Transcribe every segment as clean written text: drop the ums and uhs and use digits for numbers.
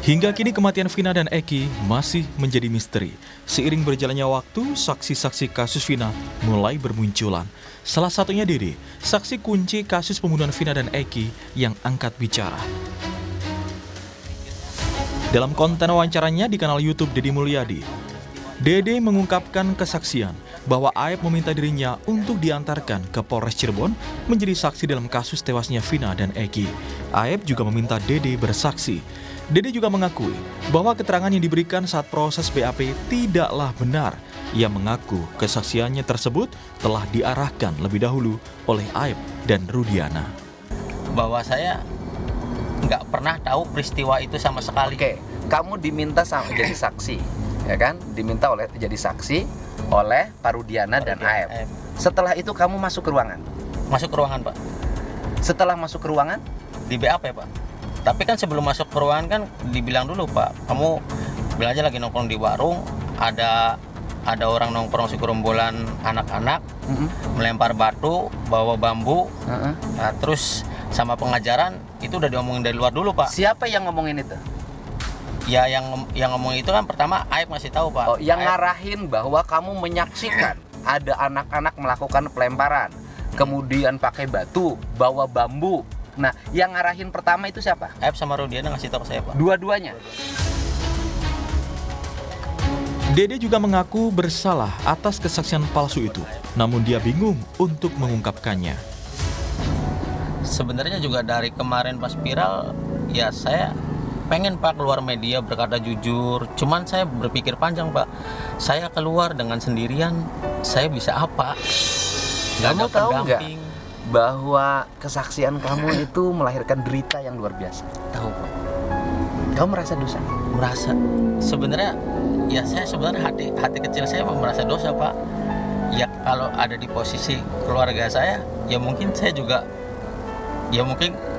Hingga kini kematian Vina dan Eki masih menjadi misteri. Seiring berjalannya waktu, saksi-saksi kasus Vina mulai bermunculan. Salah satunya Dede, saksi kunci kasus pembunuhan Vina dan Eki yang angkat bicara. Dalam konten wawancaranya di kanal YouTube Deddy Mulyadi, Dede mengungkapkan kesaksian bahwa Aep meminta dirinya untuk diantarkan ke Polres Cirebon menjadi saksi dalam kasus tewasnya Vina dan Eki. Aep juga meminta Dede bersaksi. Dede juga mengakui bahwa keterangan yang diberikan saat proses BAP tidaklah benar. Ia mengaku kesaksiannya tersebut telah diarahkan lebih dahulu oleh Aep dan Rudiana. Bahwa saya nggak pernah tahu peristiwa itu sama sekali. Oke, kamu diminta jadi saksi, ya kan? Diminta jadi saksi oleh Pak Rudiana dan Aep. Setelah itu kamu masuk ke ruangan? Masuk ke ruangan, Pak. Setelah masuk ke ruangan? Di BAP, Pak. Tapi kan sebelum masuk ke ruangan kan dibilang dulu, Pak, kamu bilang aja lagi nongkrong di warung, ada orang nongkrong segerombolan anak-anak, melempar batu, bawa bambu, nah, terus sama pengajaran itu udah diomongin dari luar dulu, Pak. Siapa yang ngomongin itu? Ya yang ngomongin itu kan pertama Aep ngasih tahu, Pak. Oh, yang ngarahin bahwa kamu menyaksikan ada anak-anak melakukan pelemparan, kemudian pakai batu, bawa bambu. Nah, yang ngarahin pertama itu siapa? Aep sama Rudiana ngasih tahu ke saya, Pak. Dua-duanya. Dede juga mengaku bersalah atas kesaksian palsu itu, namun dia bingung untuk mengungkapkannya. Sebenarnya juga dari kemarin pas viral, ya saya pengen, Pak, keluar media berkata jujur. Cuman saya berpikir panjang, Pak. Saya keluar dengan sendirian, saya bisa apa? Kamu tahu nggak bahwa kesaksian kamu itu melahirkan derita yang luar biasa? Tahu, Pak. Kamu merasa dosa? Merasa. Sebenarnya ya saya sebenarnya hati kecil saya merasa dosa, Pak. Ya kalau ada di posisi keluarga saya, ya mungkin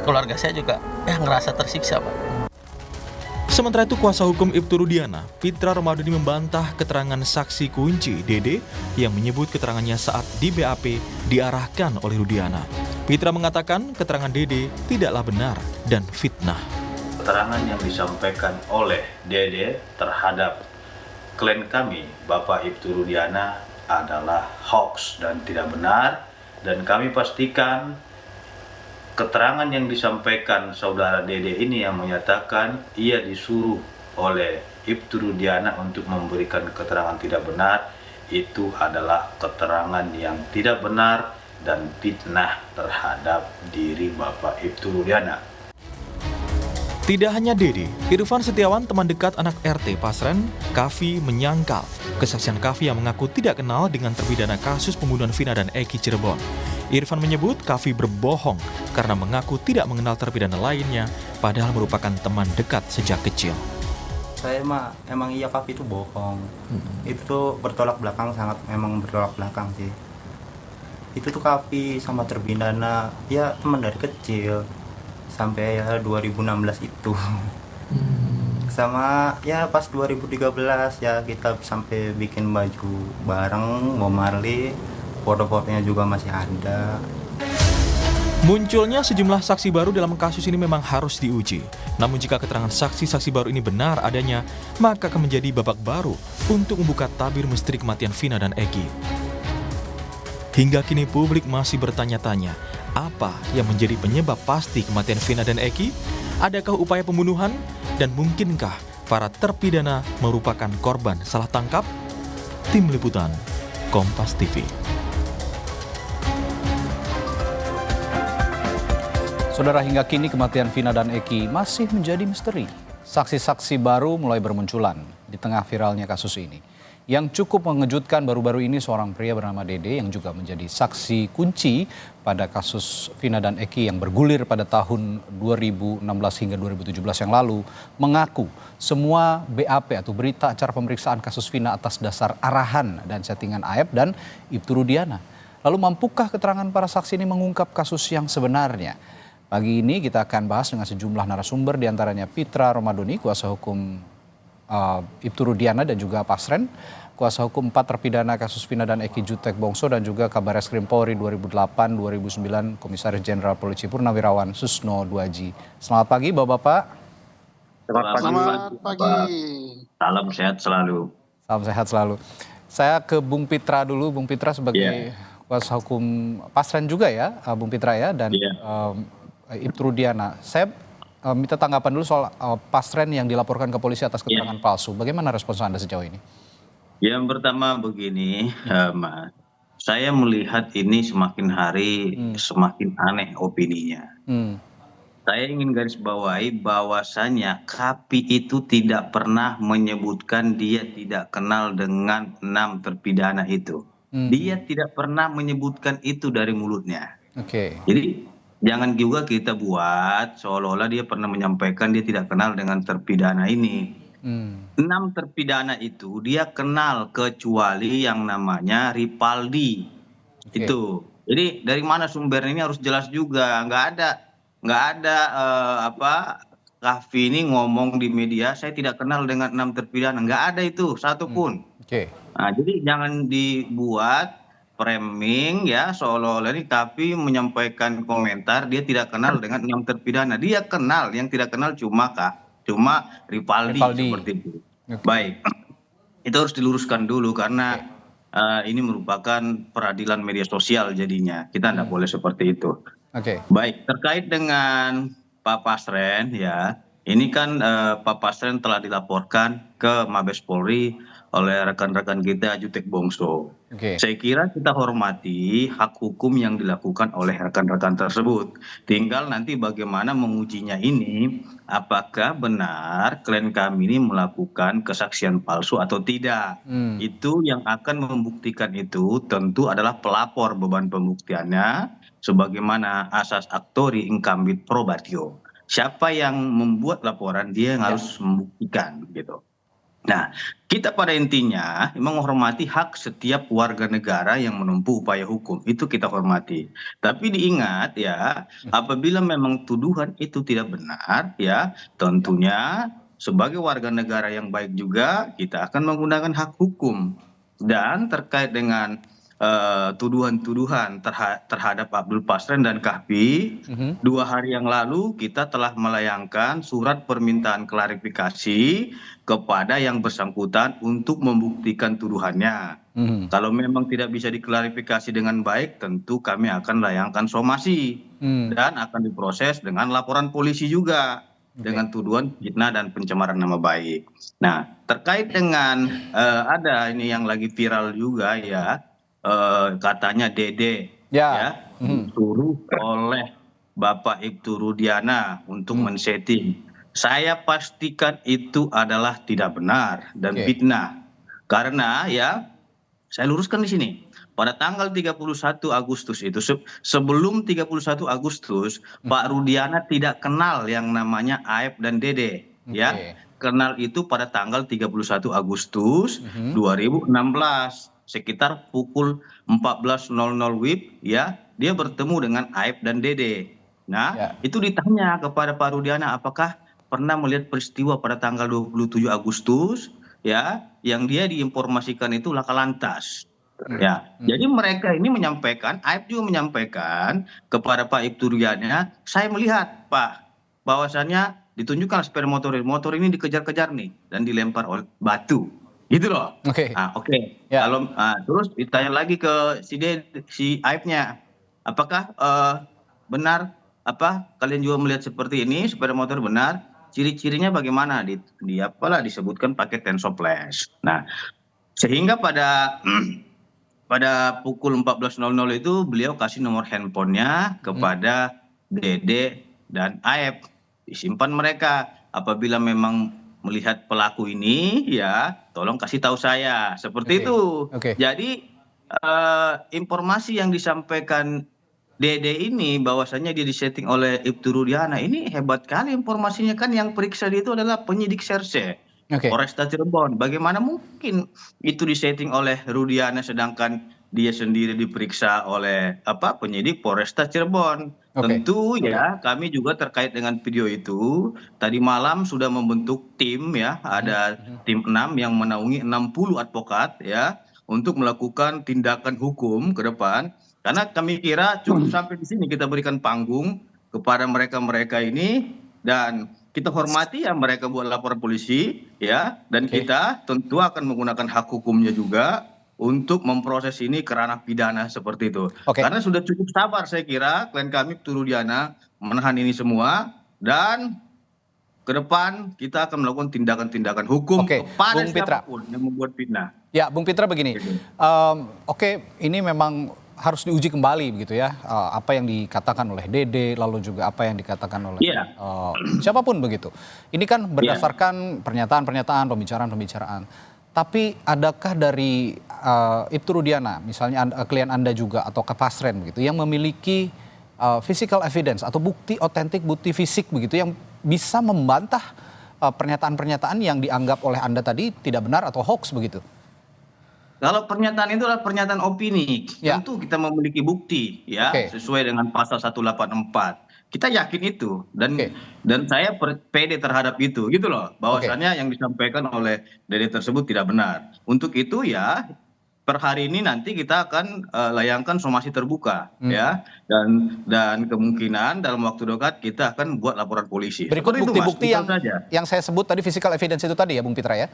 keluarga saya juga ngerasa tersiksa, Pak. Sementara itu kuasa hukum Ibtu Rudiana, Pitra Romadhoni, membantah keterangan saksi kunci Dede yang menyebut keterangannya saat di BAP diarahkan oleh Rudiana. Pitra mengatakan keterangan Dede tidaklah benar dan fitnah. Keterangan yang disampaikan oleh Dede terhadap klien kami, Bapak Ibtu Rudiana, adalah hoax dan tidak benar, dan kami pastikan keterangan yang disampaikan saudara Dede ini yang menyatakan ia disuruh oleh Ibtu Rudiana untuk memberikan keterangan tidak benar, itu adalah keterangan yang tidak benar dan fitnah terhadap diri Bapak Ibtu Rudiana. Tidak hanya Dede, Irfan Setiawan, teman dekat anak RT Pasren, Kavi, menyangkal kesaksian Kavi yang mengaku tidak kenal dengan terpidana kasus pembunuhan Vina dan Eki Cirebon. Irfan menyebut Kavi berbohong karena mengaku tidak mengenal terpidana lainnya, padahal merupakan teman dekat sejak kecil. Saya emang iya Kavi itu bohong. Itu tuh bertolak belakang, sangat memang bertolak belakang sih. Itu tuh Kavi sama terpidana ya teman dari kecil sampai ya 2016 itu. Sama ya pas 2013 ya kita sampai bikin baju bareng, Bob Marley. Foto-fotonya juga masih ada. Munculnya sejumlah saksi baru dalam kasus ini memang harus diuji. Namun jika keterangan saksi-saksi baru ini benar adanya, maka akan menjadi babak baru untuk membuka tabir misteri kematian Vina dan Eki. Hingga kini publik masih bertanya-tanya, apa yang menjadi penyebab pasti kematian Vina dan Eki? Adakah upaya pembunuhan? Dan mungkinkah para terpidana merupakan korban salah tangkap? Tim Liputan, Kompas TV. Saudara, hingga kini kematian Vina dan Eki masih menjadi misteri. Saksi-saksi baru mulai bermunculan di tengah viralnya kasus ini. Yang cukup mengejutkan baru-baru ini seorang pria bernama Dede yang juga menjadi saksi kunci pada kasus Vina dan Eki yang bergulir pada tahun 2016 hingga 2017 yang lalu, mengaku semua BAP atau berita acara pemeriksaan kasus Vina atas dasar arahan dan settingan Aep dan Ibtu Rudiana. Lalu mampukah keterangan para saksi ini mengungkap kasus yang sebenarnya? Pagi ini kita akan bahas dengan sejumlah narasumber, diantaranya Pitra Romadhoni, kuasa hukum Ibtu Rudiana dan juga Pasren, kuasa hukum 4 terpidana kasus Vina dan Eki Jutek Bongso, dan juga Kabarreskrim Polri 2008-2009 Komisaris Jenderal Polisi Purnawirawan Susno Duaji. Selamat pagi Bapak-Bapak. Selamat Selamat pagi. pagi. Salam sehat selalu. Salam sehat selalu. Saya ke Bung Pitra dulu, Bung Pitra sebagai Iya. kuasa hukum Pasren juga ya, Bung Pitra ya, dan Iya. Ibtu Rudiana. Saya minta tanggapan dulu soal Pasren yang dilaporkan ke polisi atas keterangan palsu. Bagaimana respons Anda sejauh ini? Yang pertama begini, Mas. Saya melihat ini semakin hari semakin aneh opininya. Hmm. Saya ingin garis bawahi bahwasanya Kapi itu tidak pernah menyebutkan dia tidak kenal dengan 6 terpidana itu. Dia tidak pernah menyebutkan itu dari mulutnya. Oke. Jadi jangan juga kita buat seolah-olah dia pernah menyampaikan dia tidak kenal dengan terpidana ini. 6 terpidana itu dia kenal kecuali yang namanya Ripaldi. Oke. Itu. Jadi dari mana sumbernya ini harus jelas juga. Nggak ada Kahfi ini ngomong di media saya tidak kenal dengan 6 terpidana. Nggak ada itu satupun. Oke. Nah, jadi jangan dibuat framing ya seolah-olah ini Kahfi menyampaikan komentar dia tidak kenal dengan 6 terpidana. Dia kenal, yang tidak kenal cuma Ripaldi seperti itu. Oke. Baik, itu harus diluruskan dulu karena ini merupakan peradilan media sosial jadinya. Kita tidak boleh seperti itu. Oke. Baik, terkait dengan Pak Pasren ya, ini kan Pak Pasren telah dilaporkan ke Mabes Polri oleh rekan-rekan kita Jutek Bongso. Oke. Saya kira kita hormati hak hukum yang dilakukan oleh rekan-rekan tersebut. Tinggal nanti bagaimana mengujinya ini, apakah benar klien kami ini melakukan kesaksian palsu atau tidak. Itu yang akan membuktikan itu tentu adalah pelapor beban pembuktiannya, sebagaimana asas actori incambit probatio. Siapa yang membuat laporan dia yang harus membuktikan gitu. Nah, kita pada intinya menghormati hak setiap warga negara yang menempuh upaya hukum. Itu kita hormati. Tapi diingat ya, apabila memang tuduhan itu tidak benar ya, tentunya sebagai warga negara yang baik juga kita akan menggunakan hak hukum. Dan terkait dengan tuduhan-tuduhan terhadap Abdul Pasren dan Kahfi, 2 hari yang lalu kita telah melayangkan surat permintaan klarifikasi kepada yang bersangkutan untuk membuktikan tuduhannya. Kalau memang tidak bisa diklarifikasi dengan baik, tentu kami akan layangkan somasi dan akan diproses dengan laporan polisi juga dengan tuduhan fitnah dan pencemaran nama baik. Nah, terkait dengan ada ini yang lagi viral juga ya. Katanya Dede ya disuruh oleh Bapak Ibtu Rudiana untuk men-setting. Saya pastikan itu adalah tidak benar dan fitnah. Karena ya saya luruskan di sini. Pada tanggal 31 Agustus itu sebelum 31 Agustus Pak Rudiana tidak kenal yang namanya Aep dan Dede ya. Kenal itu pada tanggal 31 Agustus 2016. Sekitar pukul 14.00 WIB ya, dia bertemu dengan Aep dan Dede. Nah, itu ditanya kepada Pak Rudiana apakah pernah melihat peristiwa pada tanggal 27 Agustus ya, yang dia diinformasikan itu laka lantas. Ya, jadi mereka ini menyampaikan, Aep juga menyampaikan kepada Pak Ibtu Rudiana, saya melihat Pak bahwasannya ditunjukkan sepeda motor ini dikejar-kejar nih dan dilempar oleh batu. Gitu loh. Oke. Ya. Kalau terus ditanya lagi ke si Aibnya, apakah benar kalian juga melihat seperti ini sepeda motor benar? Ciri-cirinya bagaimana? Disebutkan pakai tensoples. Nah, sehingga pada pukul 14.00 itu beliau kasih nomor handphonenya kepada Dede dan Aib. Disimpan mereka. Apabila memang melihat pelaku ini ya tolong kasih tahu saya seperti itu. Jadi informasi yang disampaikan Dede ini bahwasannya dia disetting oleh Ibtu Rudiana ini hebat kali informasinya, kan yang periksa dia itu adalah penyidik Serse Polresta Cirebon. Bagaimana mungkin itu disetting oleh Rudiana sedangkan dia sendiri diperiksa oleh penyidik Polresta Cirebon. Tentu ya kami juga terkait dengan video itu tadi malam sudah membentuk tim ya, ada tim 6 yang menaungi 60 advokat ya untuk melakukan tindakan hukum ke depan, karena kami kira cukup sampai di sini kita berikan panggung kepada mereka-mereka ini dan kita hormati ya mereka buat laporan polisi ya, dan kita tentu akan menggunakan hak hukumnya juga untuk memproses ini ke ranah pidana seperti itu. Karena sudah cukup sabar saya kira klien kami Turudiana menahan ini semua, dan ke depan kita akan melakukan tindakan-tindakan hukum kepada Bung Pitra. siapapun yang membuat fitnah. Ya, Bung Pitra begini, ini memang harus diuji kembali begitu ya, apa yang dikatakan oleh Dede, lalu juga apa yang dikatakan oleh siapapun begitu. Ini kan berdasarkan pernyataan-pernyataan, pembicaraan-pembicaraan. Tapi adakah dari Ibtu Rudiana, misalnya klien Anda juga atau ke Pasren begitu, yang memiliki physical evidence atau bukti otentik, bukti fisik begitu yang bisa membantah pernyataan-pernyataan yang dianggap oleh Anda tadi tidak benar atau hoax begitu? Kalau pernyataan itu adalah pernyataan opini, tentu kita memiliki bukti ya, sesuai dengan pasal 184. Kita yakin itu, dan saya pede terhadap itu gitu loh, bahwasannya yang disampaikan oleh Dede tersebut tidak benar. Untuk itu ya per hari ini nanti kita akan layangkan somasi terbuka ya, dan kemungkinan dalam waktu dekat kita akan buat laporan polisi. Berikut bukti-bukti yang saya sebut tadi, physical evidence itu tadi ya Bung Pitra ya?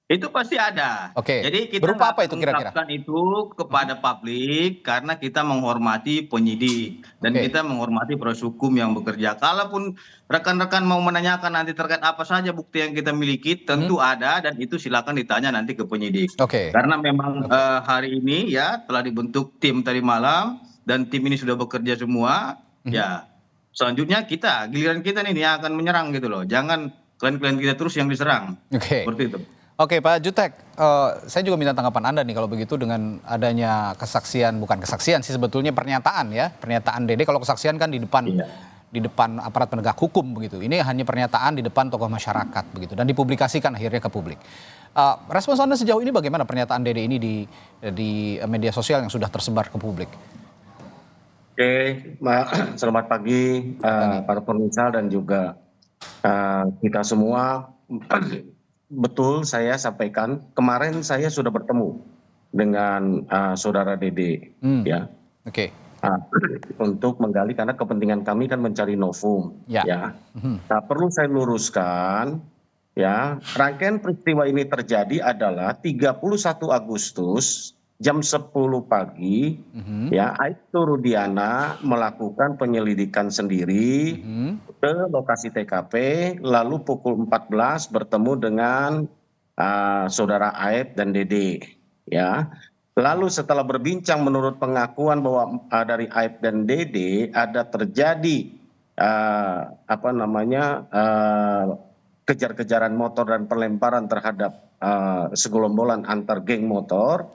Itu pasti ada. Jadi kita berupa apa itu kira-kira? mengungkapkan itu kepada publik karena kita menghormati penyidik dan kita menghormati proses hukum yang bekerja. Kalaupun rekan-rekan mau menanyakan nanti terkait apa saja bukti yang kita miliki, tentu ada, dan itu silakan ditanya nanti ke penyidik. Karena memang hari ini ya telah dibentuk tim tadi malam, dan tim ini sudah bekerja semua. Ya selanjutnya giliran kita nih yang akan menyerang gitu loh. Jangan klien-klien kita terus yang diserang. Seperti itu. Oke Pak Jutek, saya juga minta tanggapan Anda nih kalau begitu dengan adanya kesaksian, bukan kesaksian sih sebetulnya pernyataan ya, pernyataan Dede. Kalau kesaksian kan di depan aparat penegak hukum begitu. Ini hanya pernyataan di depan tokoh masyarakat begitu dan dipublikasikan akhirnya ke publik. Respons Anda sejauh ini bagaimana pernyataan Dede ini di media sosial yang sudah tersebar ke publik? Selamat pagi para pemirsa dan juga kita semua. Betul, saya sampaikan kemarin saya sudah bertemu dengan saudara Dede ya, untuk menggali karena kepentingan kami kan mencari novum ya. Nah, perlu saya luruskan ya, rangkaian peristiwa ini terjadi adalah 31 Agustus jam 10 pagi ya, Ibtu Rudiana melakukan penyelidikan sendiri ke lokasi TKP, lalu pukul 14 bertemu dengan saudara Aib dan Dede ya. Lalu setelah berbincang, menurut pengakuan bahwa dari Aib dan Dede ada terjadi kejar-kejaran motor dan pelemparan terhadap segelombolan antar geng motor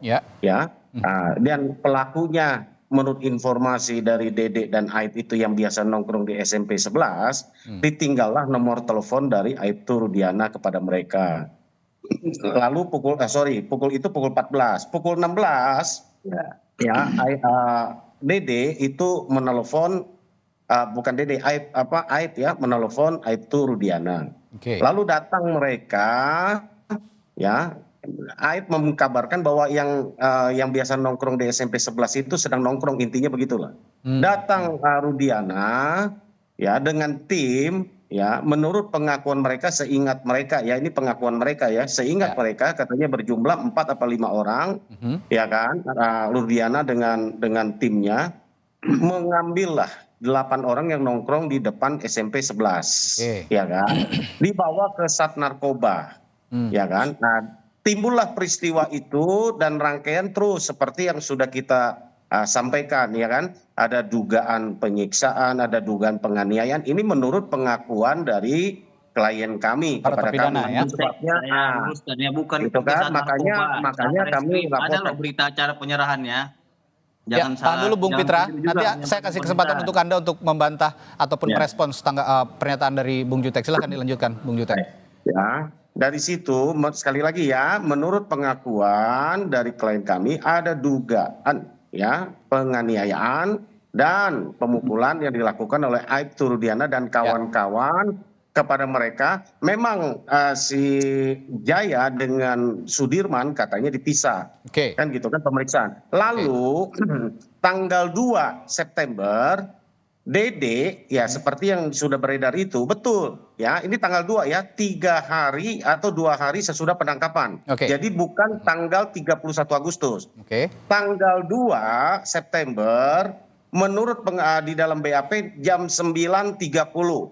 dan pelakunya menurut informasi dari Dede dan Aib itu yang biasa nongkrong di SMP 11, ditinggallah nomor telepon dari Ibtu Rudiana kepada mereka. Lalu pukul 14, pukul 16 Dede itu menelpon bukan Dede, Aib ya, menelpon Ibtu Rudiana. Lalu datang mereka ya, Aib mengkabarkan bahwa yang biasa nongkrong di SMP 11 itu sedang nongkrong, intinya begitulah. Datang Rudiana ya dengan tim ya, menurut pengakuan mereka, seingat mereka ya, ini pengakuan mereka ya, seingat mereka katanya berjumlah 4 atau 5 orang ya kan, Rudiana dengan timnya mengambillah 8 orang yang nongkrong di depan SMP 11 ya kan, dibawa ke Sat Narkoba ya kan. Nah, timbullah peristiwa itu dan rangkaian terus seperti yang sudah kita sampaikan ya kan, ada dugaan penyiksaan, ada dugaan penganiayaan. Ini menurut pengakuan dari klien kami kepada kami. Ya? Sebabnya bukan itu kan, makanya kami ada loh berita acara penyerahannya. Jangan tahan dulu Bung Pitra, nanti saya kasih kesempatan untuk Anda untuk membantah ataupun merespons pernyataan dari Bung Jutek. Silahkan dilanjutkan Bung Jutek. Ya, dari situ sekali lagi ya, menurut pengakuan dari klien kami ada dugaan ya penganiayaan dan pemukulan yang dilakukan oleh Ibtu Rudiana dan kawan-kawan kepada mereka. Memang si Jaya dengan Sudirman katanya dipisah, kan gitu kan pemeriksaan. Lalu tanggal 2 September Dede ya seperti yang sudah beredar itu betul ya, ini tanggal 2 ya, 3 hari atau 2 hari sesudah penangkapan. Jadi bukan tanggal 31 Agustus. Tanggal 2 September menurut di dalam BAP jam 9.30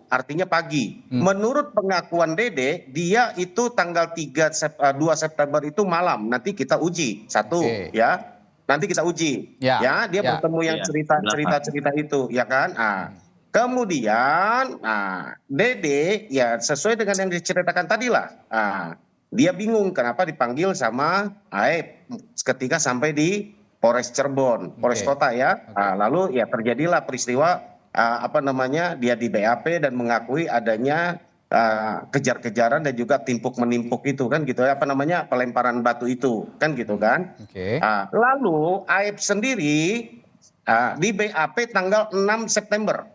artinya pagi. Menurut pengakuan Dede, dia itu tanggal 2 September itu malam. Nanti kita uji satu ya. Nanti kita uji, ya dia bertemu yang cerita itu, ya kan? Kemudian, Dede ya sesuai dengan yang diceritakan tadi lah. Dia bingung kenapa dipanggil sama Aep ketika sampai di Polres Cirebon, Polres Kota ya. Lalu ya terjadilah peristiwa dia di BAP dan mengakui adanya kejar-kejaran dan juga timpuk menimpuk itu kan gitu ya, pelemparan batu itu kan gitu kan. Lalu Aep sendiri di BAP tanggal 6 September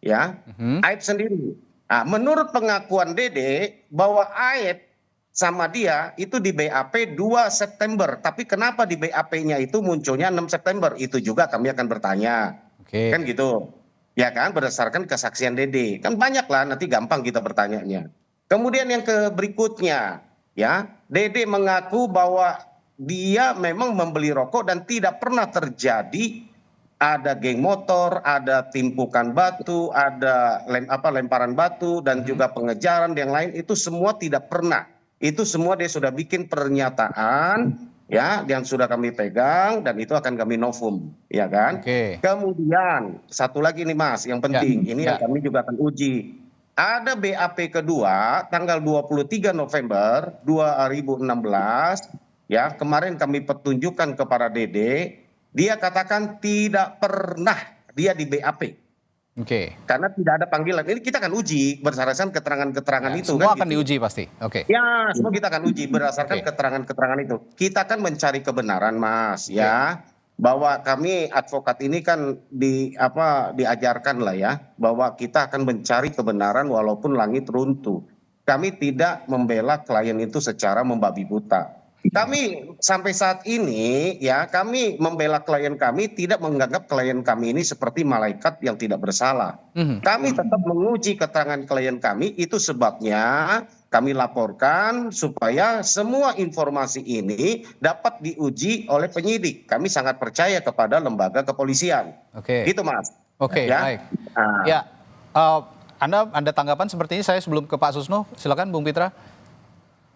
ya. Aep sendiri menurut pengakuan Dede bahwa Aep sama dia itu di BAP 2 September, tapi kenapa di BAP-nya itu munculnya 6 September itu juga kami akan bertanya kan gitu. Ya kan, berdasarkan kesaksian Dede. Kan banyak lah, nanti gampang kita bertanyanya. Kemudian yang berikutnya, ya, Dede mengaku bahwa dia memang membeli rokok dan tidak pernah terjadi ada geng motor, ada timpukan batu, ada lemparan batu, dan juga pengejaran yang lain, itu semua tidak pernah. Itu semua dia sudah bikin pernyataan, ya, yang sudah kami pegang dan itu akan kami novum, ya kan. Kemudian satu lagi nih Mas, yang penting ini yang kami juga akan uji. Ada BAP kedua tanggal 23 November 2016, ya, kemarin kami pertunjukkan kepada Dede, dia katakan tidak pernah dia di BAP. Karena tidak ada panggilan. Ini kita akan uji berdasarkan keterangan-keterangan itu. Semua kan, akan diuji pasti. Ya, semua kita akan uji berdasarkan keterangan-keterangan itu. Kita akan mencari kebenaran, Mas, ya. Bahwa kami advokat ini kan diajarkan lah ya, bahwa kita akan mencari kebenaran walaupun langit runtuh. Kami tidak membela klien itu secara membabi buta. Kami sampai saat ini ya, kami membela klien kami, tidak menganggap klien kami ini seperti malaikat yang tidak bersalah. Kami tetap menguji keterangan klien kami, itu sebabnya kami laporkan supaya semua informasi ini dapat diuji oleh penyidik. Kami sangat percaya kepada lembaga kepolisian. Gitu Mas. Baik. Ya, Anda tanggapan seperti ini, saya sebelum ke Pak Susno, silakan Bung Pitra.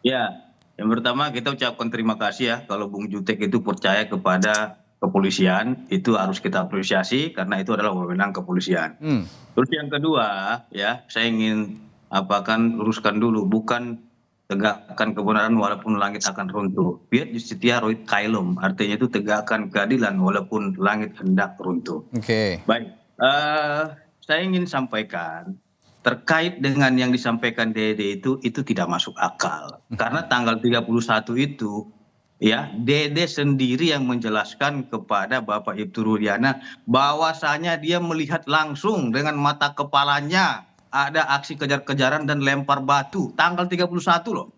Ya. Yang pertama kita ucapkan terima kasih ya kalau Bung Jutek itu percaya kepada kepolisian, itu harus kita apresiasi karena itu adalah wewenang kepolisian. Terus yang kedua ya, saya ingin luruskan dulu, bukan tegakkan kebenaran walaupun langit akan runtuh. Biar setia roit kailum, artinya itu tegakkan keadilan walaupun langit hendak runtuh. Baik, saya ingin sampaikan terkait dengan yang disampaikan Dede itu tidak masuk akal. Karena tanggal 31 itu ya Dede sendiri yang menjelaskan kepada Bapak Ibtu Rudiana bahwasanya dia melihat langsung dengan mata kepalanya ada aksi kejar-kejaran dan lempar batu tanggal 31 loh.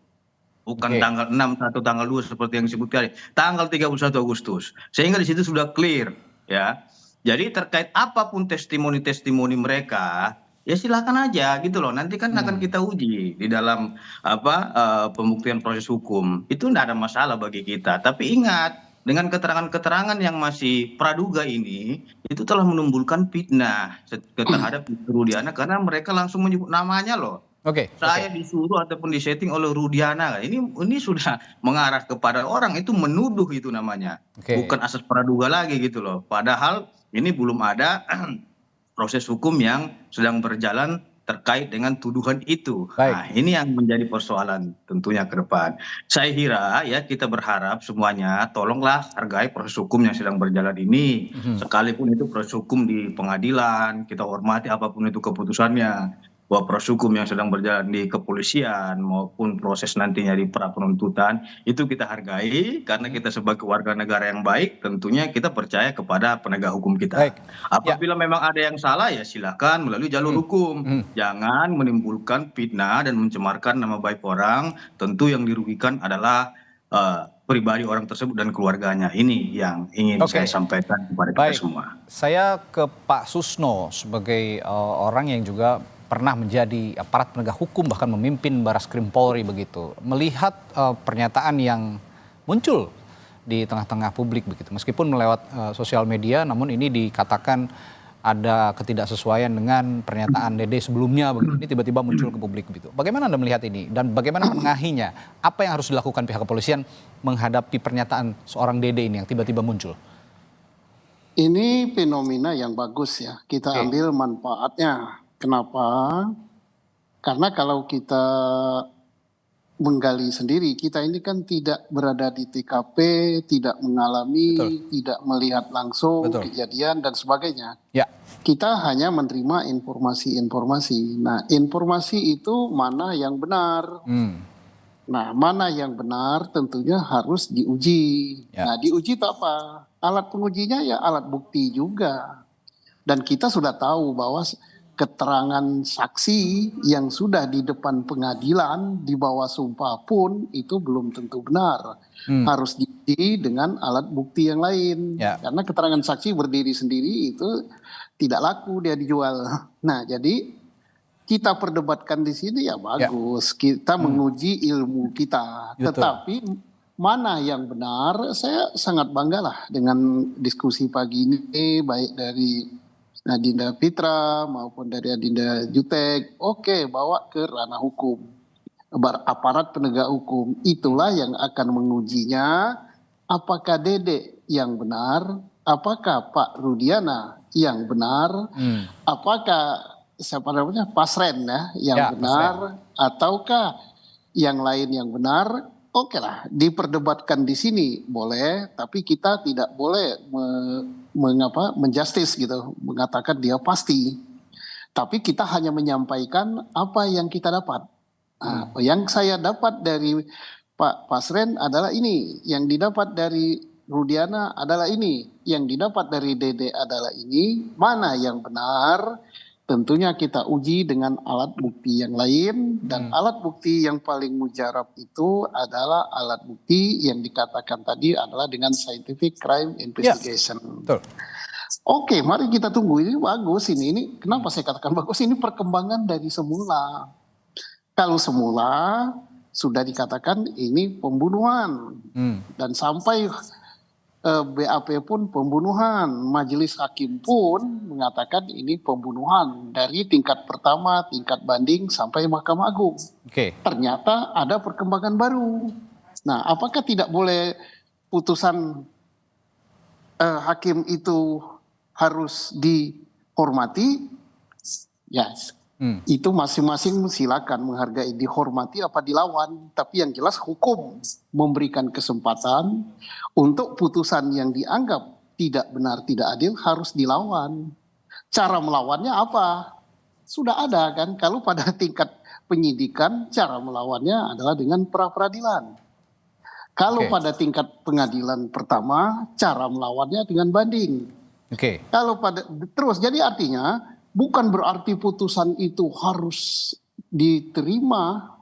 Bukan tanggal 6 atau tanggal 2 seperti yang disebutkan. Tanggal 31 Agustus. Sehingga di situ sudah clear ya. Jadi terkait apapun testimoni-testimoni mereka, ya silakan aja gitu loh, nanti kan akan kita uji di dalam pembuktian proses hukum, itu tidak ada masalah bagi kita. Tapi ingat, dengan keterangan-keterangan yang masih praduga ini, itu telah menimbulkan fitnah terhadap Rudiana karena mereka langsung menyebut namanya loh. Saya disuruh ataupun disetting oleh Rudiana, ini sudah mengarah kepada orang itu menuduh itu namanya, bukan asas praduga lagi gitu loh. Padahal ini belum ada proses hukum yang sedang berjalan terkait dengan tuduhan itu. Nah, ini yang menjadi persoalan tentunya ke depan. Saya kira ya kita berharap semuanya tolonglah hargai proses hukum yang sedang berjalan ini. Sekalipun itu proses hukum di pengadilan, kita hormati apapun itu keputusannya. Bahwa proses hukum yang sedang berjalan di kepolisian maupun proses nantinya di pra penuntutan itu kita hargai karena kita sebagai warga negara yang baik tentunya kita percaya kepada penegak hukum kita. Apabila memang ada yang salah ya silakan melalui jalur hukum. Jangan menimbulkan fitnah dan mencemarkan nama baik orang. Tentu yang dirugikan adalah pribadi orang tersebut dan keluarganya. Ini yang ingin saya sampaikan kepada kita semua. Saya ke Pak Susno sebagai orang yang juga pernah menjadi aparat penegak hukum, bahkan memimpin Barreskrim Polri begitu. Melihat pernyataan yang muncul di tengah-tengah publik begitu, meskipun melewat sosial media, namun ini dikatakan ada ketidaksesuaian dengan pernyataan Dede sebelumnya begitu. Ini tiba-tiba muncul ke publik begitu. Bagaimana Anda melihat ini dan bagaimana menengahinya? Apa yang harus dilakukan pihak kepolisian menghadapi pernyataan seorang Dede ini yang tiba-tiba muncul? Ini fenomena yang bagus ya. Kita ambil manfaatnya. Kenapa? Karena kalau kita menggali sendiri, kita ini kan tidak berada di TKP, tidak mengalami, tidak melihat langsung kejadian dan sebagainya. Ya. Kita hanya menerima informasi-informasi. Nah, informasi itu mana yang benar? Nah, mana yang benar tentunya harus diuji. Ya. Nah, diuji itu apa? Alat pengujinya ya alat bukti juga. Dan kita sudah tahu bahwa keterangan saksi yang sudah di depan pengadilan di bawah sumpah pun itu belum tentu benar. Harus diuji dengan alat bukti yang lain. Ya. Karena keterangan saksi berdiri sendiri itu tidak laku, dia dijual. Nah, jadi kita perdebatkan di sini ya bagus. Kita menguji ilmu kita. Betul. Tetapi mana yang benar, saya sangat bangga lah dengan diskusi pagi ini, baik dari Adinda Fitra maupun dari Adinda Jutek. Oke, bawa ke ranah hukum. Aparat penegak hukum itulah yang akan mengujinya apakah Dede yang benar, apakah Pak Rudiana yang benar, apakah siapa namanya Pasren yang benar, ataukah yang lain yang benar. Oke lah, diperdebatkan di sini boleh, tapi kita tidak boleh menjustis gitu, mengatakan dia pasti. Tapi kita hanya menyampaikan apa yang kita dapat. Nah, yang saya dapat dari Pak Pasren adalah ini, yang didapat dari Rudiana adalah ini, yang didapat dari Dede adalah ini. Mana yang benar? Tentunya kita uji dengan alat bukti yang lain, dan alat bukti yang paling mujarab itu adalah alat bukti yang dikatakan tadi adalah dengan scientific crime investigation. Ya, oke, mari kita tunggu. Ini bagus ini kenapa saya katakan bagus? Ini perkembangan dari semula. Kalau semula sudah dikatakan ini pembunuhan dan sampai BAP pun pembunuhan, majelis hakim pun mengatakan ini pembunuhan dari tingkat pertama, tingkat banding sampai Mahkamah Agung. Ternyata ada perkembangan baru. Nah, apakah tidak boleh putusan hakim itu harus dihormati? Yes. Itu masing-masing silakan menghargai, dihormati apa dilawan. Tapi yang jelas hukum memberikan kesempatan untuk putusan yang dianggap tidak benar, tidak adil harus dilawan. Cara melawannya apa? Sudah ada kan, kalau pada tingkat penyidikan cara melawannya adalah dengan pra-peradilan. Kalau pada tingkat pengadilan pertama cara melawannya dengan banding. Kalau pada terus, jadi artinya bukan berarti putusan itu harus diterima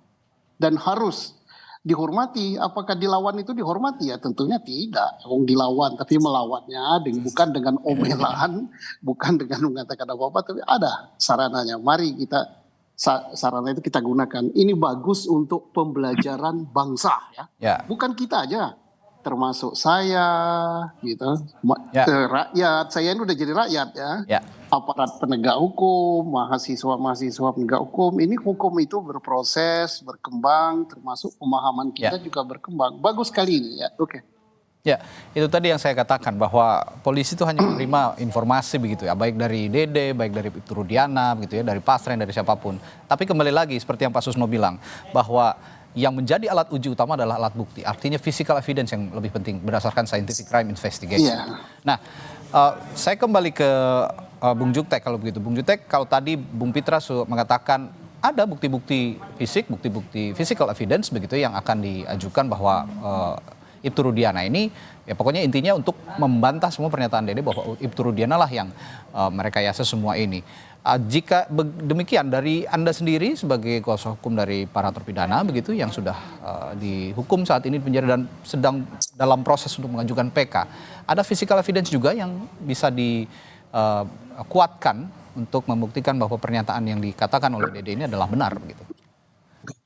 dan harus dihormati. Apakah dilawan itu dihormati? Ya tentunya tidak. Dilawan, tapi melawannya bukan dengan omelan, bukan dengan mengatakan apa-apa, tapi ada sarananya. Mari kita sarana itu kita gunakan. Ini bagus untuk pembelajaran bangsa ya. Bukan kita aja, termasuk saya gitu. Rakyat, saya ini udah jadi rakyat ya. Aparat penegak hukum, mahasiswa penegak hukum, ini hukum itu berproses, berkembang, termasuk pemahaman kita juga berkembang. Bagus sekali ini ya. Ya, itu tadi yang saya katakan bahwa polisi itu hanya menerima informasi begitu ya, baik dari Dede, baik dari Ibtu Rudiana begitu ya, dari Pasren, dari siapapun. Tapi kembali lagi seperti yang Pak Susno bilang bahwa yang menjadi alat uji utama adalah alat bukti. Artinya physical evidence yang lebih penting berdasarkan scientific crime investigation. Nah, saya kembali ke Bung Jutek kalau begitu. Bung Jutek, kalau tadi Bung Pitra mengatakan ada bukti-bukti fisik, bukti-bukti physical evidence begitu yang akan diajukan bahwa Ibtu Rudiana ini, ya pokoknya intinya untuk membantah semua pernyataan Dede bahwa Ibtu Rudiana lah yang merekayasa semua ini. Jika demikian, dari Anda sendiri sebagai kuasa hukum dari para terpidana begitu yang sudah dihukum saat ini di penjara dan sedang dalam proses untuk mengajukan PK, ada physical evidence juga yang bisa dikuatkan untuk membuktikan bahwa pernyataan yang dikatakan oleh Dede ini adalah benar begitu.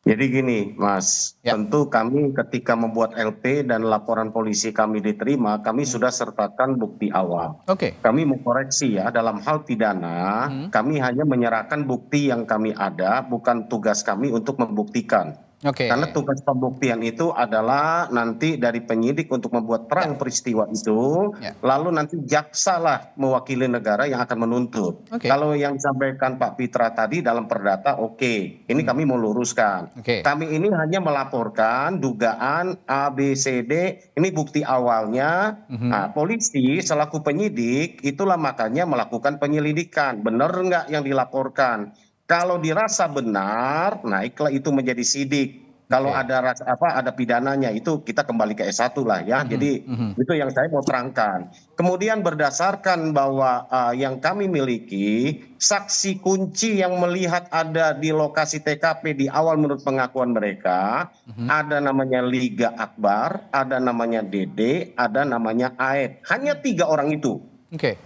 Jadi gini, Mas, tentu kami ketika membuat LP dan laporan polisi kami diterima, kami sudah sertakan bukti awal. Kami mengkoreksi ya, dalam hal pidana, kami hanya menyerahkan bukti yang kami ada, bukan tugas kami untuk membuktikan. Karena tugas pembuktian itu adalah nanti dari penyidik untuk membuat terang peristiwa itu, lalu nanti jaksa lah mewakili negara yang akan menuntut. Kalau yang disampaikan Pak Pitra tadi dalam perdata, ini kami mau luruskan. Kami ini hanya melaporkan dugaan A, B, C, D, ini bukti awalnya. Nah, polisi selaku penyidik itulah makanya melakukan penyelidikan, benar nggak yang dilaporkan. Kalau dirasa benar, naiklah itu menjadi sidik. Kalau ada ada pidananya itu kita kembali ke S1 lah ya. Jadi itu yang saya mau terangkan. Kemudian berdasarkan bahwa yang kami miliki saksi kunci yang melihat ada di lokasi TKP di awal menurut pengakuan mereka, ada namanya Liga Akbar, ada namanya Dede, ada namanya Aep. Hanya 3 orang itu.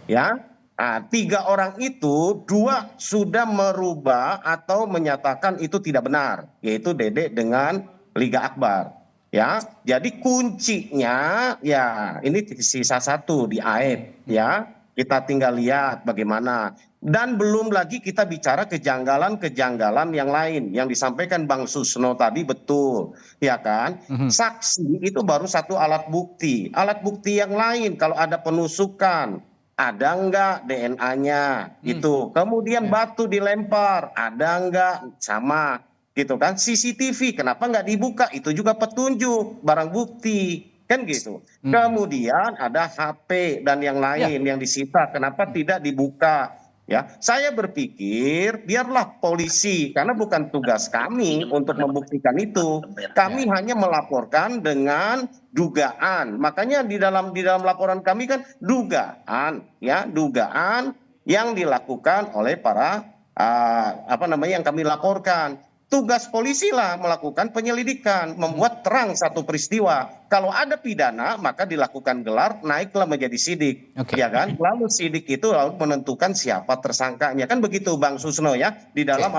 Ya. Nah, 3 orang itu 2 sudah merubah atau menyatakan itu tidak benar, yaitu Dede dengan Liga Akbar. Ya, jadi kuncinya ya ini sisa 1 di Aep ya. Kita tinggal lihat bagaimana. Dan belum lagi kita bicara kejanggalan-kejanggalan yang lain yang disampaikan Bang Susno tadi betul, ya kan? Saksi itu baru 1 alat bukti. Alat bukti yang lain kalau ada penusukan, ada enggak DNA-nya gitu. Kemudian batu dilempar, ada enggak, sama gitu kan. CCTV kenapa enggak dibuka, itu juga petunjuk barang bukti kan gitu. Kemudian ada HP dan yang lain yang disita, kenapa tidak dibuka ya. Saya berpikir biarlah polisi, karena bukan tugas kami untuk membuktikan itu. Kami hanya melaporkan dengan dugaan. Makanya di dalam laporan kami kan dugaan yang dilakukan oleh para yang kami laporkan. Tugas polisi lah melakukan penyelidikan, membuat terang satu peristiwa. Kalau ada pidana maka dilakukan gelar, naiklah menjadi sidik, ya kan? Lalu sidik itu lalu menentukan siapa tersangkanya, kan begitu Bang Susno ya, di dalam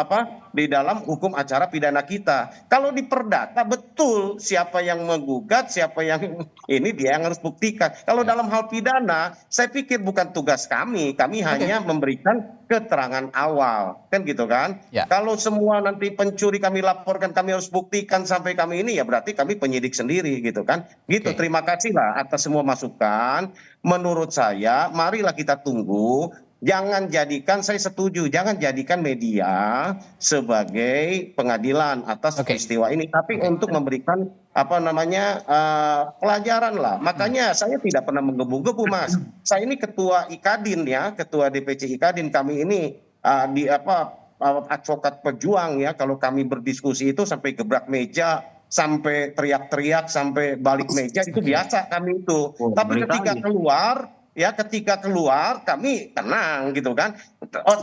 di dalam hukum acara pidana kita. Kalau di perdata betul siapa yang menggugat, siapa yang ini dia yang harus buktikan. Kalau dalam hal pidana, saya pikir bukan tugas kami hanya memberikan keterangan awal, kan gitu kan? Kalau semua nanti pencuri kami laporkan, kami harus buktikan sampai kami ini, ya berarti kami penyidik sendiri gitu kan? Gitu. Terima kasih lah atas semua masukan. Menurut saya, marilah kita tunggu. Jangan jadikan, saya setuju, jangan jadikan media sebagai pengadilan atas peristiwa ini, tapi untuk memberikan pelajaran lah. Makanya saya tidak pernah menggebu-gebu, Mas. Saya ini ketua IKADIN ya, ketua DPC IKADIN. Kami ini advokat pejuang ya. Kalau kami berdiskusi itu sampai gebrak meja, sampai teriak-teriak, sampai balik meja, itu biasa kami itu. Tapi ketika keluar kami tenang gitu kan.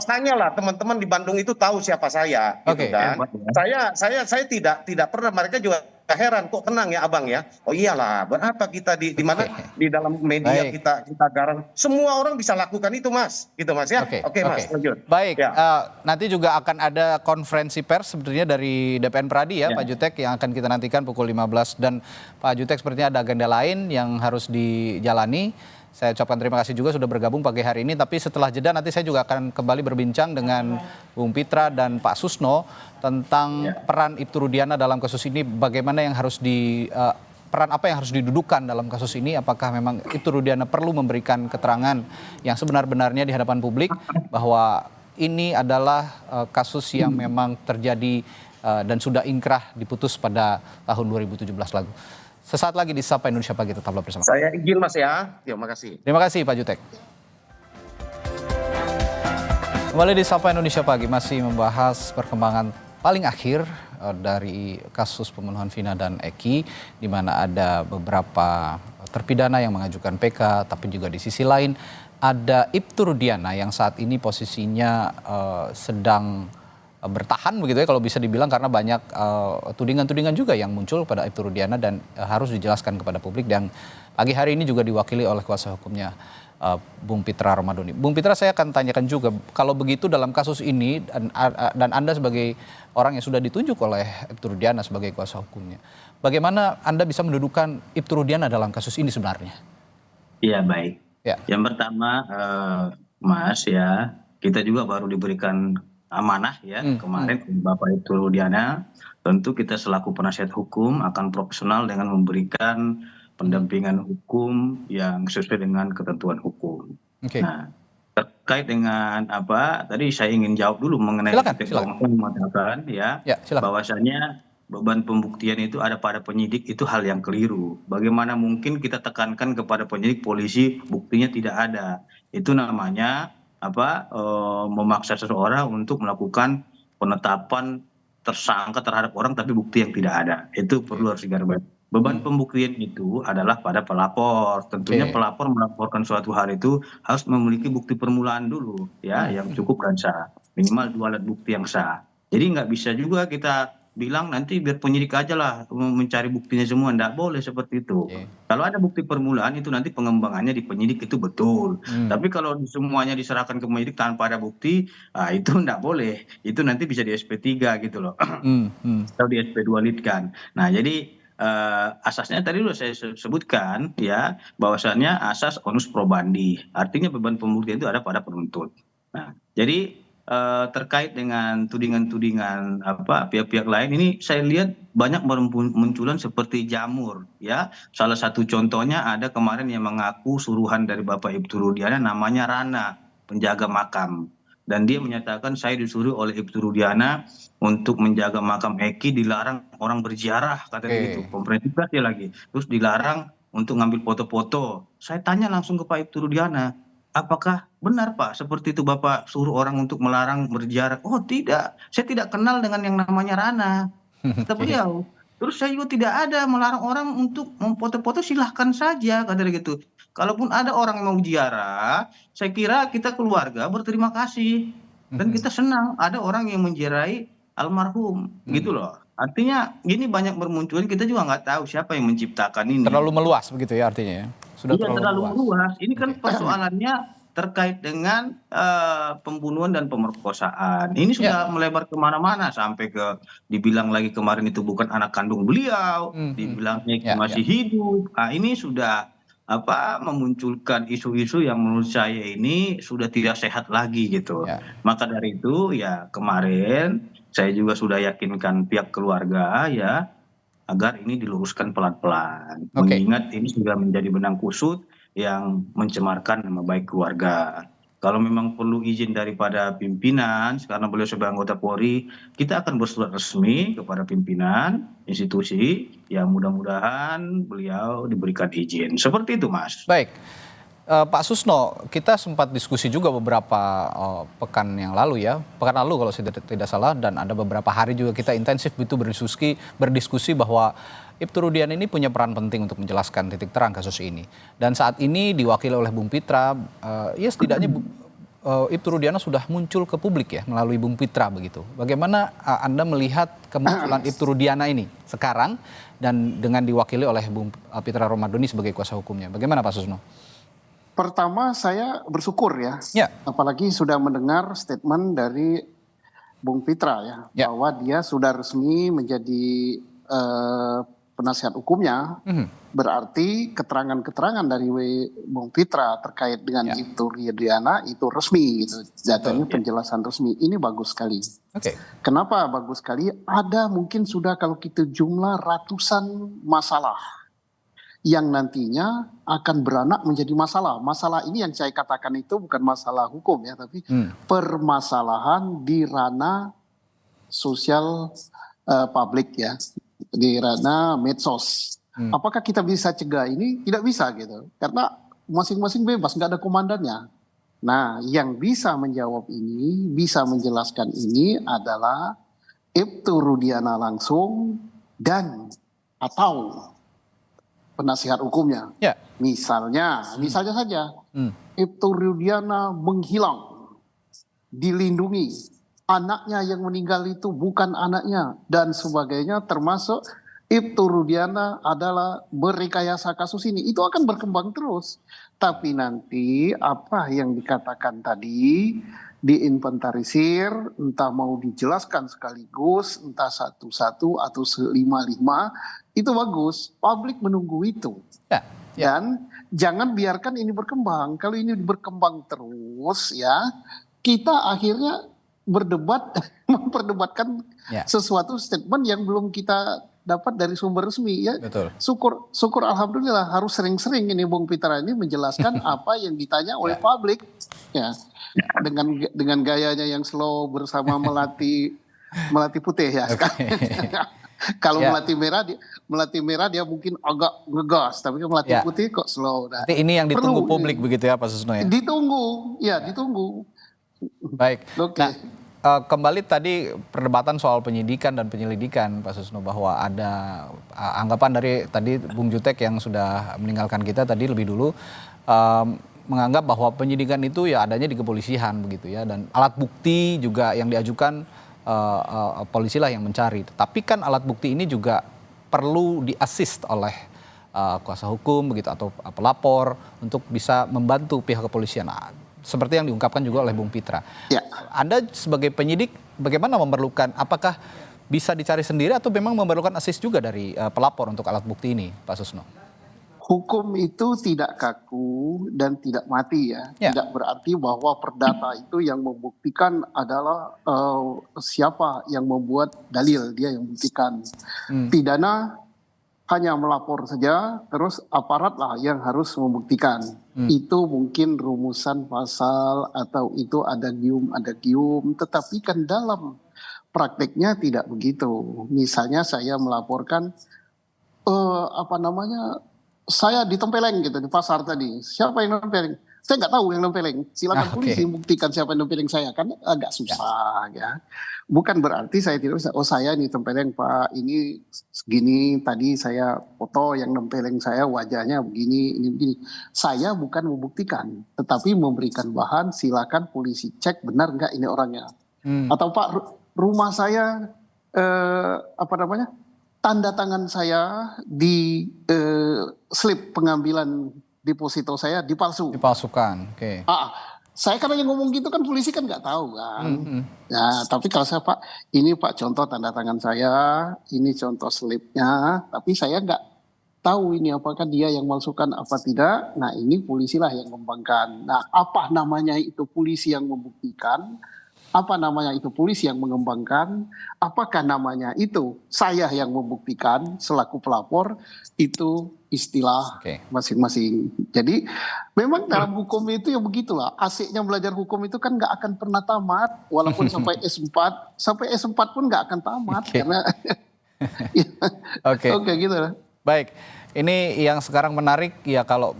Tanyalah teman-teman di Bandung itu tahu siapa saya gitu kan. Saya tidak pernah, mereka juga heran kok tenang ya Abang ya. Oh iyalah, berapa kita di mana di dalam media kita garang. Semua orang bisa lakukan itu Mas. Gitu Mas ya. Oke Mas, lanjut. Baik, nanti juga akan ada konferensi pers sebetulnya dari DPN Pradi ya Pak Jutek, yang akan kita nantikan pukul 15, dan Pak Jutek sepertinya ada agenda lain yang harus dijalani. Saya ucapkan terima kasih juga sudah bergabung pagi hari ini. Tapi setelah jeda nanti saya juga akan kembali berbincang dengan Bung Pitra dan Pak Susno tentang peran Ibtu Rudiana dalam kasus ini. Bagaimana yang harus peran apa yang harus didudukan dalam kasus ini? Apakah memang Ibtu Rudiana perlu memberikan keterangan yang sebenar-benarnya di hadapan publik bahwa ini adalah kasus yang memang terjadi dan sudah inkrah diputus pada tahun 2017 lalu. Sesaat lagi di Sapa Indonesia Pagi, tetaplah bersama. Saya izin Mas ya. Terima kasih. Terima kasih Pak Jutek. Kembali di Sapa Indonesia Pagi, masih membahas perkembangan paling akhir dari kasus pembunuhan Vina dan Eki, di mana ada beberapa terpidana yang mengajukan PK, tapi juga di sisi lain ada Ibtu Rudiana yang saat ini posisinya sedang bertahan begitu ya kalau bisa dibilang, karena banyak tudingan-tudingan juga yang muncul pada Ibtu Rudiana dan harus dijelaskan kepada publik, dan pagi hari ini juga diwakili oleh kuasa hukumnya Bung Pitra Romadhoni. Bung Pitra, saya akan tanyakan juga, kalau begitu dalam kasus ini dan Anda sebagai orang yang sudah ditunjuk oleh Ibtu Rudiana sebagai kuasa hukumnya, bagaimana Anda bisa mendudukan Ibtu Rudiana dalam kasus ini sebenarnya? Iya, baik. Ya. Yang pertama, Mas, ya, kita juga baru diberikan amanah ya kemarin Bapak Ibtu Rudiana. Tentu kita selaku penasihat hukum akan profesional dengan memberikan pendampingan hukum yang sesuai dengan ketentuan hukum. Nah, terkait dengan apa tadi saya ingin jawab dulu mengenai silakan. mengatakan ya, bahwasanya beban pembuktian itu ada pada penyidik, itu hal yang keliru. Bagaimana mungkin kita tekankan kepada penyidik, polisi, buktinya tidak ada. Itu namanya memaksa seseorang untuk melakukan penetapan tersangka terhadap orang tapi bukti yang tidak ada. Itu perlu harus digarisbawahi. Beban pembuktian itu adalah pada pelapor. Tentunya pelapor melaporkan suatu hal itu harus memiliki bukti permulaan dulu ya, yang cukup dan sah. Minimal 2 alat bukti yang sah. Jadi nggak bisa juga kita bilang nanti biar penyidik aja lah mencari buktinya semua. Nggak boleh seperti itu. Kalau ada bukti permulaan itu nanti pengembangannya di penyidik itu betul. Tapi kalau semuanya diserahkan ke penyidik tanpa ada bukti, itu nggak boleh. Itu nanti bisa di SP3 gitu loh. Atau di SP2 lead-kan. Nah, jadi asasnya tadi sudah saya sebutkan ya, bahwasannya asas onus probandi, artinya beban pembuktian itu ada pada penuntut. Nah, jadi terkait dengan tudingan-tudingan pihak-pihak lain ini saya lihat banyak bermunculan seperti jamur ya. Salah satu contohnya ada kemarin yang mengaku suruhan dari Bapak Ibtu Rudiana namanya Rana, penjaga makam. Dan dia menyatakan saya disuruh oleh Ibtu Rudiana untuk menjaga makam Eki, dilarang orang berziarah, katanya gitu. Komprehensif dia lagi. Terus dilarang untuk ngambil foto-foto. Saya tanya langsung ke Pak Ibtu Rudiana, apakah benar Pak seperti itu Bapak suruh orang untuk melarang berziarah? Oh tidak, saya tidak kenal dengan yang namanya Rana, kata beliau. Terus saya juga tidak ada melarang orang untuk memfoto-foto, silahkan saja, katanya gitu. Kalaupun ada orang yang mau ziarah, saya kira kita keluarga berterima kasih dan kita senang ada orang yang menziarahi almarhum, gitu loh. Artinya ini banyak bermunculan, kita juga nggak tahu siapa yang menciptakan ini. Terlalu meluas begitu ya artinya ya? Sudah terlalu meluas. Ini kan persoalannya terkait dengan pembunuhan dan pemerkosaan. Ini sudah melebar kemana-mana sampai ke dibilang lagi kemarin itu bukan anak kandung beliau, dibilangnya masih hidup. Ini sudah memunculkan isu-isu yang menurut saya ini sudah tidak sehat lagi gitu. Maka dari itu ya kemarin saya juga sudah yakinkan pihak keluarga ya agar ini diluruskan pelan-pelan. Mengingat ini sudah menjadi benang kusut yang mencemarkan nama baik keluarga. Kalau memang perlu izin daripada pimpinan, karena beliau sebagai anggota Polri, kita akan bersurat resmi kepada pimpinan institusi, yang mudah-mudahan beliau diberikan izin. Seperti itu, Mas. Baik. Pak Susno, kita sempat diskusi juga beberapa pekan yang lalu ya, pekan lalu kalau saya tidak salah, dan ada beberapa hari juga kita intensif itu berdiskusi bahwa Ibtu Rudiana ini punya peran penting untuk menjelaskan titik terang kasus ini. Dan saat ini diwakili oleh Bung Pitra, ya setidaknya Ibtu Rudiana sudah muncul ke publik ya melalui Bung Pitra begitu. Bagaimana Anda melihat kemunculan Ibtu Rudiana ini sekarang dan dengan diwakili oleh Bung Pitra Romadhoni sebagai kuasa hukumnya? Bagaimana Pak Susno? Pertama saya bersyukur ya, apalagi sudah mendengar statement dari Bung Pitra ya, bahwa dia sudah resmi menjadi penasihat hukumnya. Berarti keterangan-keterangan dari Bung Pitra terkait dengan Ibtu Rudiana itu resmi gitu. Datanya penjelasan resmi. Ini bagus sekali. Kenapa bagus sekali? Ada mungkin sudah kalau kita jumlah ratusan masalah yang nantinya akan beranak menjadi masalah. Masalah ini yang saya katakan itu bukan masalah hukum ya, tapi permasalahan di ranah sosial publik ya, di ranah medsos. Apakah kita bisa cegah ini? Tidak bisa gitu, karena masing-masing bebas, nggak ada komandannya. Nah, yang bisa menjawab ini, bisa menjelaskan ini adalah Ibtu Rudiana langsung dan atau penasihat hukumnya. Ya. Misalnya saja, Ibtu Rudiana menghilang, dilindungi, anaknya yang meninggal itu bukan anaknya, dan sebagainya, termasuk Ibtu Rudiana adalah merekayasa kasus ini. Itu akan berkembang terus. Tapi nanti apa yang dikatakan tadi, diinventarisir, entah mau dijelaskan sekaligus, entah satu-satu atau selima-lima, itu bagus. Publik menunggu itu. Ya. Dan jangan biarkan ini berkembang. Kalau ini berkembang terus, ya, kita akhirnya berdebat, memperdebatkan sesuatu statement yang belum kita dapat dari sumber resmi, ya. Betul. Syukur alhamdulillah, harus sering-sering ini Bung Pitra ini menjelaskan apa yang ditanya oleh publik, ya, dengan gayanya yang slow bersama melati putih, ya. Kalau melati merah dia mungkin agak ngegas, tapi kalau melati putih kok slow. Nah, ini yang ditunggu publik begitu ya Pak Susno ya? Ditunggu. Baik. Oke. Nah, kembali tadi perdebatan soal penyidikan dan penyelidikan Pak Susno, bahwa ada anggapan dari tadi Bung Jutek yang sudah meninggalkan kita tadi lebih dulu, menganggap bahwa penyidikan itu ya adanya di kepolisian begitu ya, dan alat bukti juga yang diajukan polisi lah yang mencari. Tapi kan alat bukti ini juga perlu di-assist oleh kuasa hukum begitu atau pelapor untuk bisa membantu pihak kepolisian. Nah, seperti yang diungkapkan juga oleh Bung Pitra. Ya. Anda sebagai penyidik bagaimana memerlukan, apakah bisa dicari sendiri atau memang memerlukan assist juga dari pelapor untuk alat bukti ini, Pak Susno? Hukum itu tidak kaku dan tidak mati, ya. Tidak berarti bahwa perdata itu yang membuktikan adalah siapa yang membuat dalil, dia yang membuktikan. Pidana hanya melapor saja, terus aparat lah yang harus membuktikan. Itu mungkin rumusan pasal atau itu adagium, tetapi kan dalam prakteknya tidak begitu. Misalnya saya melaporkan saya ditempeleng gitu di pasar tadi. Siapa yang nempeleng? Saya nggak tahu yang nempeleng. Silakan polisi buktikan siapa yang nempeleng saya, kan agak susah, ya. Bukan berarti saya tidak bisa. Oh, saya ini tempeleng Pak, ini segini, tadi saya foto yang nempeleng saya wajahnya begini, ini begini. Saya bukan membuktikan, tetapi memberikan bahan. Silakan polisi cek benar nggak ini orangnya. Atau Pak, rumah saya tanda tangan saya di slip pengambilan deposito saya dipalsukan. Oke. Saya kan yang ngomong gitu kan, polisi kan nggak tahu kan. Ya, tapi kalau saya Pak, ini Pak contoh tanda tangan saya, ini contoh slipnya, tapi saya nggak tahu ini apakah dia yang masukkan apa tidak. Nah, ini polisi lah yang mengembangkan. Nah, apa namanya itu polisi yang membuktikan? Apa namanya itu polisi yang mengembangkan? Apakah namanya itu saya yang membuktikan selaku pelapor? Itu istilah masing-masing. Jadi memang dalam hukum itu ya begitulah. Asiknya belajar hukum itu kan nggak akan pernah tamat. Walaupun sampai S4 pun nggak akan tamat. Karena Oke, gitu lah. Baik, ini yang sekarang menarik ya, kalau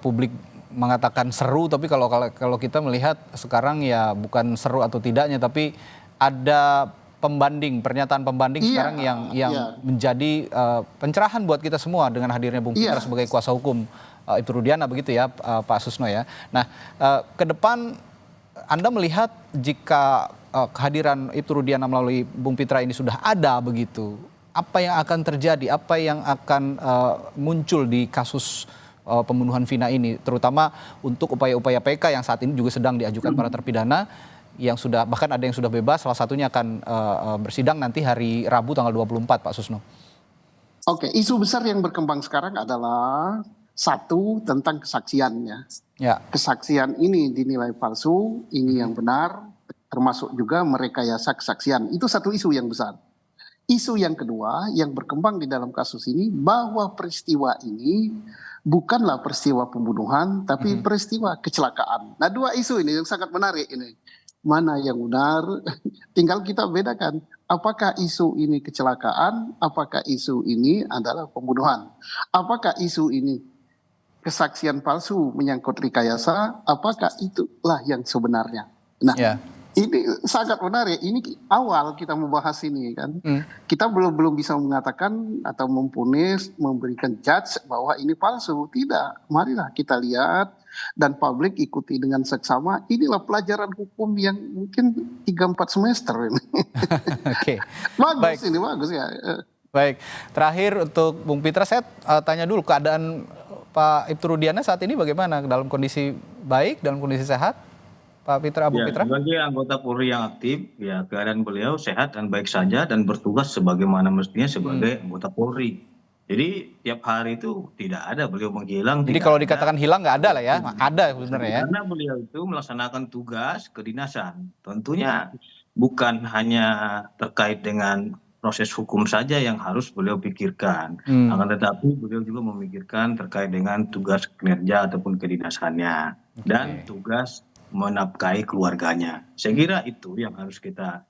publik mengatakan seru, tapi kalau kita melihat sekarang ya bukan seru atau tidaknya, tapi ada pernyataan pembanding sekarang yang menjadi pencerahan buat kita semua dengan hadirnya Bung Pitra sebagai kuasa hukum Ibtu Rudiana begitu ya, Pak Susno ya. Nah, ke depan Anda melihat jika kehadiran Ibtu Rudiana melalui Bung Pitra ini sudah ada begitu, apa yang akan terjadi, apa yang akan muncul di kasus pembunuhan Vina ini, terutama untuk upaya-upaya PK yang saat ini juga sedang diajukan para terpidana yang sudah, bahkan ada yang sudah bebas, salah satunya akan bersidang nanti hari Rabu tanggal 24, Pak Susno. Oke, isu besar yang berkembang sekarang adalah satu tentang kesaksiannya. Ya. Kesaksian ini dinilai palsu, ini yang benar, termasuk juga merekayasa kesaksian. Itu satu isu yang besar. Isu yang kedua yang berkembang di dalam kasus ini, bahwa peristiwa ini bukanlah peristiwa pembunuhan, tapi peristiwa kecelakaan. Nah, dua isu ini yang sangat menarik ini. Mana yang benar? Tinggal kita bedakan. Apakah isu ini kecelakaan? Apakah isu ini adalah pembunuhan? Apakah isu ini kesaksian palsu menyangkut rekayasa? Apakah itulah yang sebenarnya? Nah, Ini sangat menarik. Ini awal kita membahas ini kan. Kita belum bisa mengatakan atau memvonis, memberikan judge bahwa ini palsu. Tidak. Marilah kita lihat dan publik ikuti dengan seksama. Inilah pelajaran hukum yang mungkin 3-4 semester ini. Oke. Bagus. Baik. Ini bagus ya. Baik, terakhir untuk Bung Pitra, saya tanya dulu keadaan Pak Ibtu Rudiana saat ini bagaimana? Dalam kondisi baik, dalam kondisi sehat? Pak Pitra, Bung Pitra? Sebagai anggota Polri yang aktif, ya keadaan beliau sehat dan baik saja dan bertugas sebagaimana mestinya sebagai anggota Polri. Jadi tiap hari itu tidak ada beliau menghilang. Jadi kalau dikatakan hilang nggak ada lah ya, ada sebenarnya ya. Karena beliau itu melaksanakan tugas kedinasan. Tentunya bukan hanya terkait dengan proses hukum saja yang harus beliau pikirkan. Akan tetapi beliau juga memikirkan terkait dengan tugas kinerja ataupun kedinasannya. Dan tugas menafkahi keluarganya. Saya kira itu yang harus kita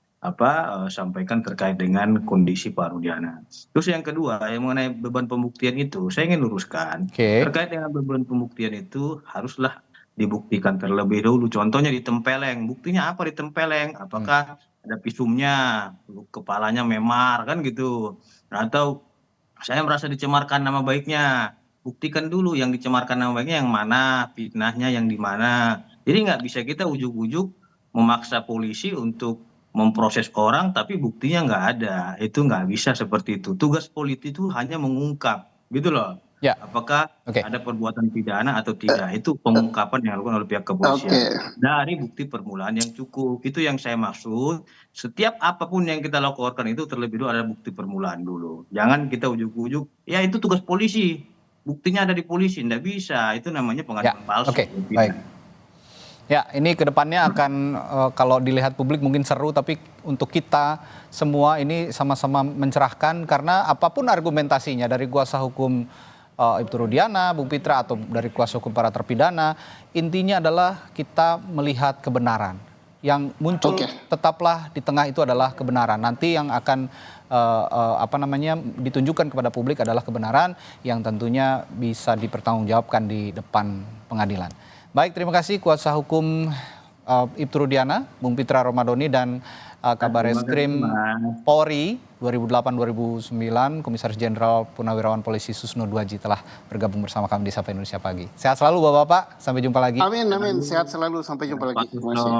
sampaikan terkait dengan kondisi Pak Rudiana. Terus yang kedua, yang mengenai beban pembuktian itu, saya ingin luruskan. Terkait dengan beban pembuktian itu haruslah dibuktikan terlebih dahulu. Contohnya ditempeleng. Buktinya apa ditempeleng? Apakah ada visumnya, kepalanya memar, kan gitu. Atau saya merasa dicemarkan nama baiknya. Buktikan dulu yang dicemarkan nama baiknya yang mana, fitnahnya yang di mana. Jadi nggak bisa kita ujuk-ujuk memaksa polisi untuk memproses orang tapi buktinya nggak ada. Itu nggak bisa seperti itu. Tugas polisi itu hanya mengungkap, gitu loh. Ya. Apakah ada perbuatan pidana atau tidak, itu pengungkapan yang dilakukan oleh pihak kepolisian dari bukti permulaan yang cukup. Itu yang saya maksud. Setiap apapun yang kita lakukan itu terlebih dulu ada bukti permulaan dulu. Jangan kita ujuk-ujuk, ya itu tugas polisi, buktinya ada di polisi. Nggak bisa, itu namanya pengaduan palsu. Baik. Ya, ini kedepannya akan kalau dilihat publik mungkin seru, tapi untuk kita semua ini sama-sama mencerahkan karena apapun argumentasinya dari kuasa hukum Ibtu Rudiana, Bung Pitra, atau dari kuasa hukum para terpidana, intinya adalah kita melihat kebenaran. Yang muncul tetaplah di tengah itu adalah kebenaran. Nanti yang akan ditunjukkan kepada publik adalah kebenaran yang tentunya bisa dipertanggungjawabkan di depan pengadilan. Baik, terima kasih kuasa hukum Ibtu Rudiana, Bung Pitra Romadhoni, dan Kabar Eskrim Polri 2008-2009, Komisaris Jenderal Purnawirawan Polisi Susno Duaji telah bergabung bersama kami di Sapa Indonesia Pagi. Sehat selalu Bapak-Bapak, sampai jumpa lagi. Amin, amin. Sehat selalu, sampai jumpa lagi. Terima kasih.